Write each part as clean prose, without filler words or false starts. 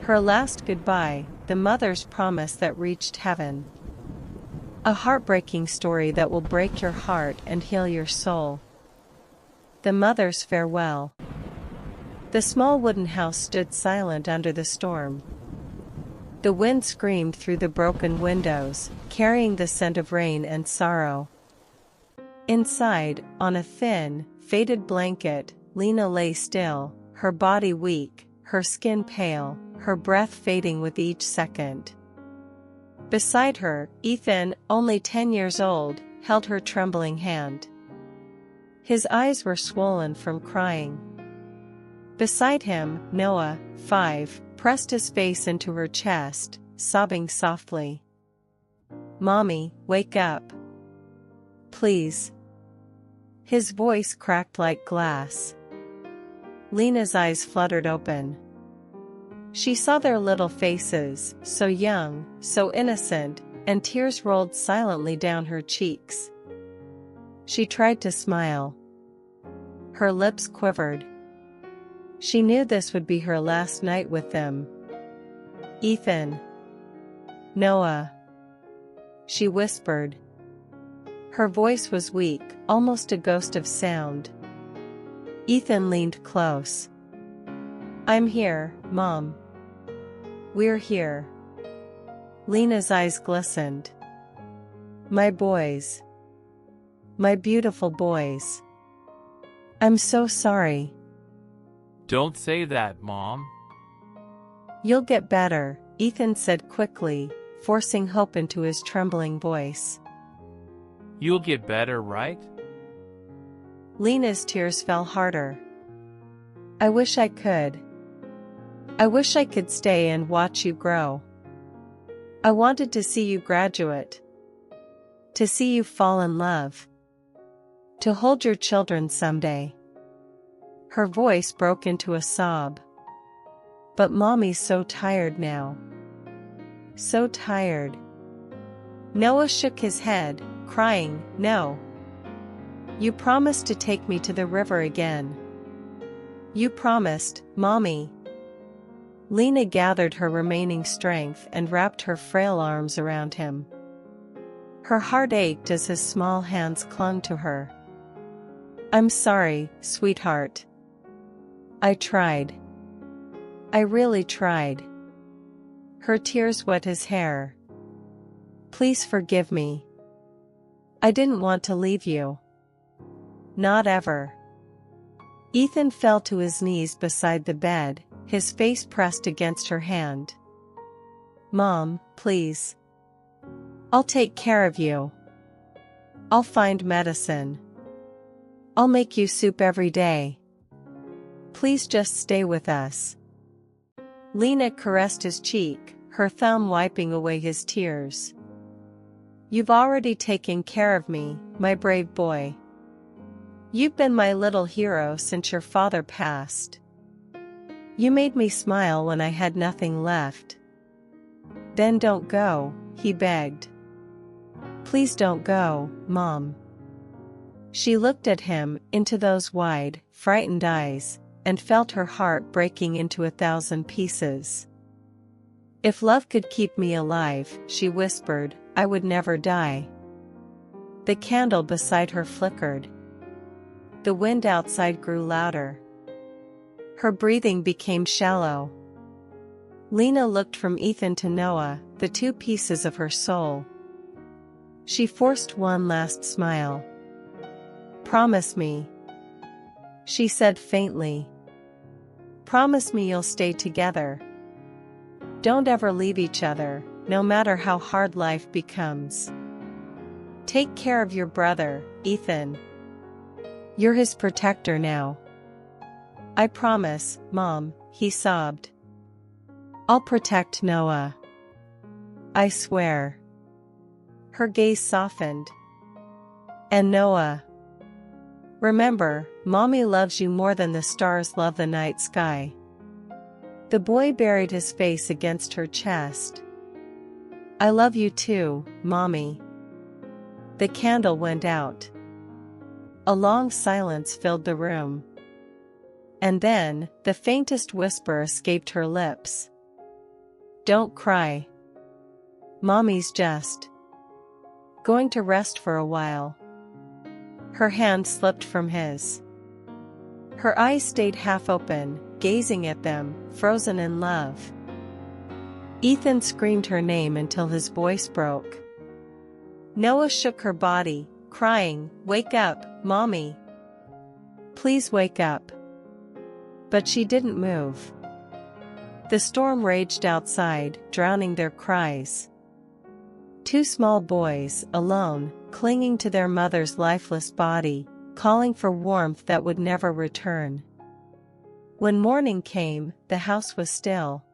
Her last goodbye, the mother's promise that reached heaven. A heartbreaking story that will break your heart and heal your soul. The mother's farewell. The small wooden house stood silent under the storm. The wind screamed through the broken windows, carrying the scent of rain and sorrow. Inside, on a thin, faded blanket, Lena lay still, her body weak, her skin pale, her breath fading with each second. Beside her, Ethan, only 10 years old, held her trembling hand. His eyes were swollen from crying. Beside him, Noah, 5, pressed his face into her chest, sobbing softly. "Mommy, wake up. Please." His voice cracked like glass. Lena's eyes fluttered open. She saw their little faces, so young, so innocent, and tears rolled silently down her cheeks. She tried to smile. Her lips quivered. She knew this would be her last night with them. "Ethan. Noah," she whispered. Her voice was weak, almost a ghost of sound. Ethan leaned close. "I'm here, Mom. We're here." Lena's eyes glistened. "My boys. My beautiful boys. I'm so sorry." "Don't say that, Mom." "You'll get better," Ethan said quickly, forcing hope into his trembling voice. "You'll get better, right?" Lena's tears fell harder. "I wish I could. I wish I could stay and watch you grow. I wanted to see you graduate. To see you fall in love. To hold your children someday." Her voice broke into a sob. "But Mommy's so tired now. So tired." Noah shook his head, crying, "No. You promised to take me to the river again. You promised, Mommy." Lena gathered her remaining strength and wrapped her frail arms around him. Her heart ached as his small hands clung to her. "I'm sorry, sweetheart. I tried. I really tried." Her tears wet his hair. "Please forgive me. I didn't want to leave you. Not ever." Ethan fell to his knees beside the bed, his face pressed against her hand. "Mom, please. I'll take care of you. I'll find medicine. I'll make you soup every day. Please just stay with us." Lena caressed his cheek, her thumb wiping away his tears. "You've already taken care of me, my brave boy. You've been my little hero since your father passed. You made me smile when I had nothing left." "Then don't go," he begged. "Please don't go, Mom." She looked at him, into those wide, frightened eyes, and felt her heart breaking into 1,000 pieces. "If love could keep me alive," she whispered, "I would never die." The candle beside her flickered. The wind outside grew louder. Her breathing became shallow. Lena looked from Ethan to Noah, the two pieces of her soul. She forced one last smile. "Promise me," she said faintly. "Promise me you'll stay together. Don't ever leave each other, no matter how hard life becomes. Take care of your brother, Ethan. You're his protector now." "I promise, Mom," he sobbed. "I'll protect Noah. I swear." Her gaze softened. "And Noah. Remember, Mommy loves you more than the stars love the night sky." The boy buried his face against her chest. "I love you too, Mommy." The candle went out. A long silence filled the room. And then, the faintest whisper escaped her lips. Don't cry. Mommy's just going to rest for a while. Her hand slipped from his. Her eyes stayed half open, gazing at them, frozen in love. Ethan screamed her name until his voice broke. Noah shook her body, crying, "Wake up, Mommy. Please wake up." But she didn't move. The storm raged outside, drowning their cries. Two small boys, alone, clinging to their mother's lifeless body, calling for warmth that would never return. When morning came, the house was still.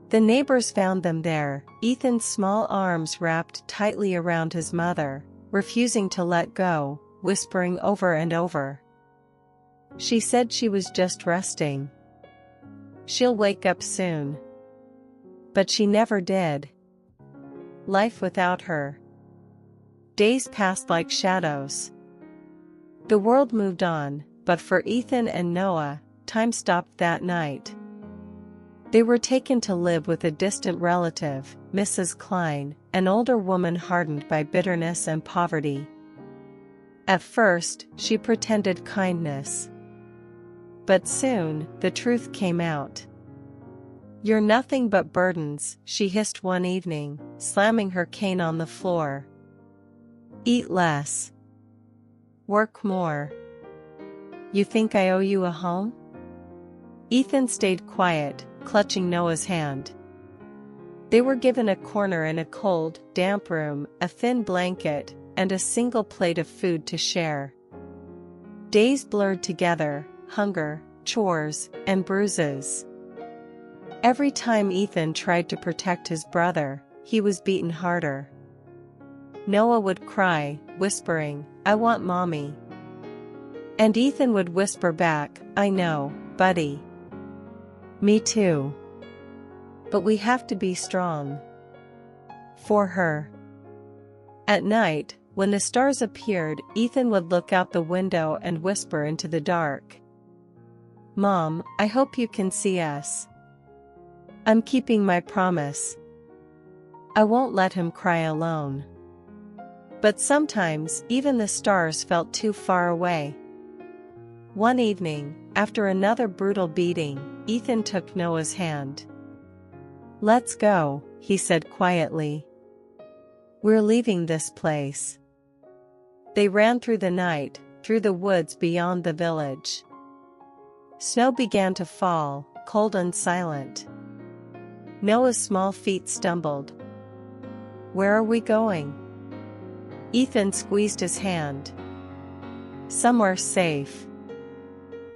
The neighbors found them there, Ethan's small arms wrapped tightly around his mother, refusing to let go, whispering over and over. She said she was just resting. She'll wake up soon. But she never did. Life without her. Days passed like shadows. The world moved on, but for Ethan and Noah, time stopped that night. They were taken to live with a distant relative, Mrs. Klein, an older woman hardened by bitterness and poverty. At first, she pretended kindness. But soon, the truth came out. "You're nothing but burdens," she hissed one evening, slamming her cane on the floor. "Eat less. Work more. You think I owe you a home?" Ethan stayed quiet, clutching Noah's hand. They were given a corner in a cold, damp room, a thin blanket, and a single plate of food to share. Days blurred together, hunger, chores, and bruises. Every time Ethan tried to protect his brother, he was beaten harder. Noah would cry, whispering, "I want Mommy." And Ethan would whisper back, "I know, buddy. Me too. But we have to be strong. For her." At night, when the stars appeared, Ethan would look out the window and whisper into the dark, "Mom, I hope you can see us. I'm keeping my promise. I won't let him cry alone." But sometimes, even the stars felt too far away. One evening, after another brutal beating, Ethan took Noah's hand. "Let's go," he said quietly. "We're leaving this place." They ran through the night, through the woods beyond the village. Snow began to fall, cold and silent. Noah's small feet stumbled. "Where are we going?" Ethan squeezed his hand. "Somewhere safe.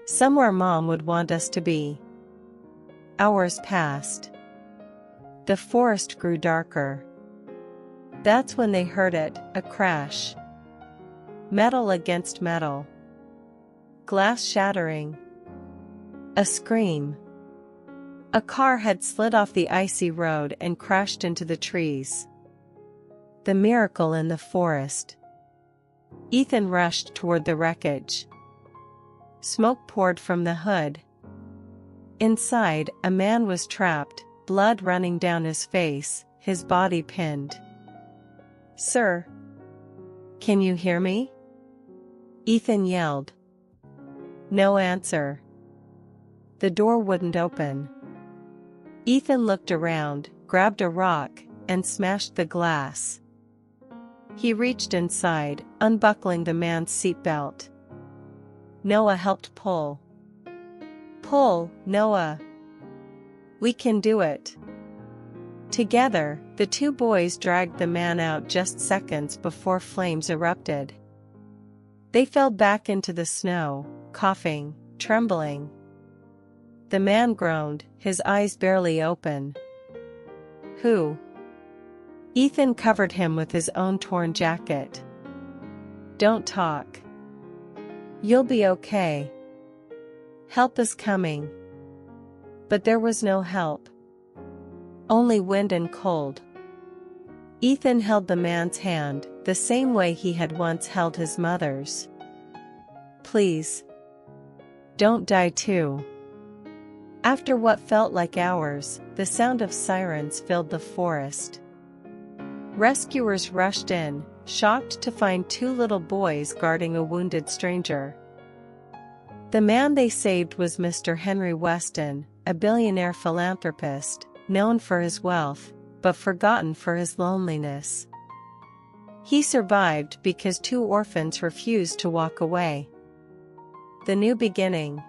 Somewhere Mom would want us to be." Hours passed. The forest grew darker. That's when they heard it, a crash. Metal against metal. Glass shattering. A scream. A car had slid off the icy road and crashed into the trees. The miracle in the forest. Ethan rushed toward the wreckage. Smoke poured from the hood. Inside, a man was trapped, blood running down his face, his body pinned. "Sir? Can you hear me?" Ethan yelled. No answer. The door wouldn't open. Ethan looked around, grabbed a rock, and smashed the glass. He reached inside, unbuckling the man's seatbelt. Noah helped pull. "Pull, Noah. We can do it." Together, the two boys dragged the man out just seconds before flames erupted. They fell back into the snow, coughing, trembling. The man groaned, his eyes barely open. "Who?" Ethan covered him with his own torn jacket. "Don't talk. You'll be okay. Help is coming." But there was no help. Only wind and cold. Ethan held the man's hand, the same way he had once held his mother's. "Please. Don't die too." After what felt like hours, the sound of sirens filled the forest. Rescuers rushed in, shocked to find two little boys guarding a wounded stranger. The man they saved was Mr. Henry Weston, a billionaire philanthropist, known for his wealth, but forgotten for his loneliness. He survived because two orphans refused to walk away. The new beginning.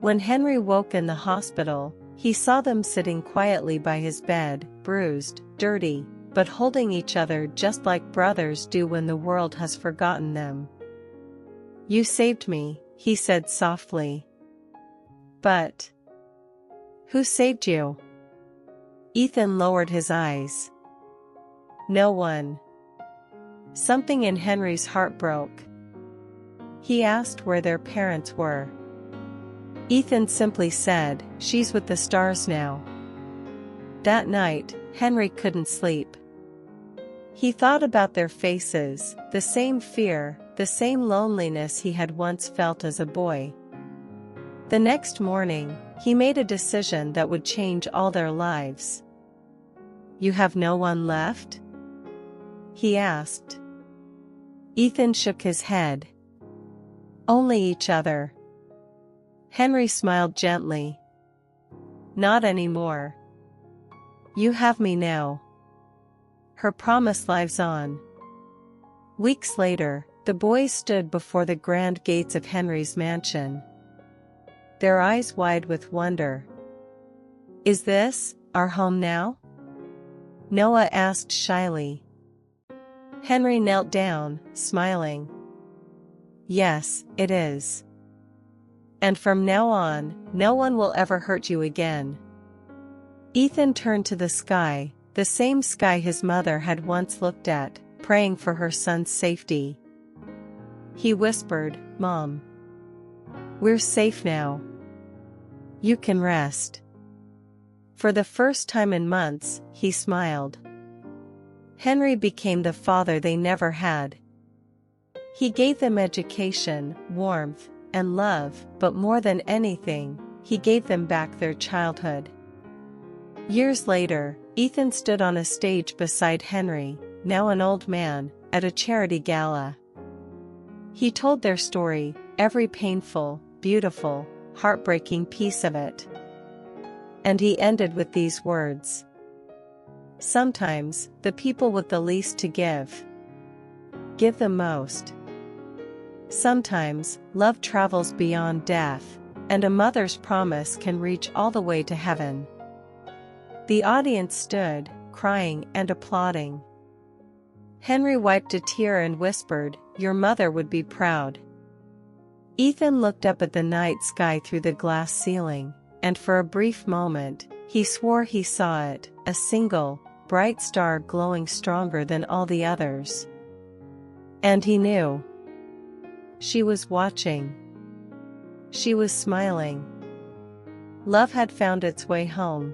When Henry woke in the hospital, he saw them sitting quietly by his bed, bruised, dirty, but holding each other just like brothers do when the world has forgotten them. "You saved me," he said softly. "But who saved you?" Ethan lowered his eyes. "No one." Something in Henry's heart broke. He asked where their parents were. Ethan simply said, "She's with the stars now." That night, Henry couldn't sleep. He thought about their faces, the same fear, the same loneliness he had once felt as a boy. The next morning, he made a decision that would change all their lives. "You have no one left?" he asked. Ethan shook his head. "Only each other." Henry smiled gently. "Not anymore. You have me now." Her promise lives on. Weeks later, the boys stood before the grand gates of Henry's mansion, their eyes wide with wonder. "Is this our home now?" Noah asked shyly. Henry knelt down, smiling. "Yes, it is. And from now on, no one will ever hurt you again." Ethan turned to the sky, the same sky his mother had once looked at, praying for her son's safety. He whispered, "Mom, we're safe now. You can rest." For the first time in months, he smiled. Henry became the father they never had. He gave them education, warmth, and love, but more than anything, he gave them back their childhood. Years later, Ethan stood on a stage beside Henry, now an old man, at a charity gala. He told their story, every painful, beautiful, heartbreaking piece of it. And he ended with these words: "Sometimes, the people with the least to give the most. Sometimes, love travels beyond death, and a mother's promise can reach all the way to heaven." The audience stood, crying and applauding. Henry wiped a tear and whispered, "Your mother would be proud." Ethan looked up at the night sky through the glass ceiling, and for a brief moment, he swore he saw it, a single, bright star glowing stronger than all the others. And he knew. She was watching. She was smiling. Love had found its way home.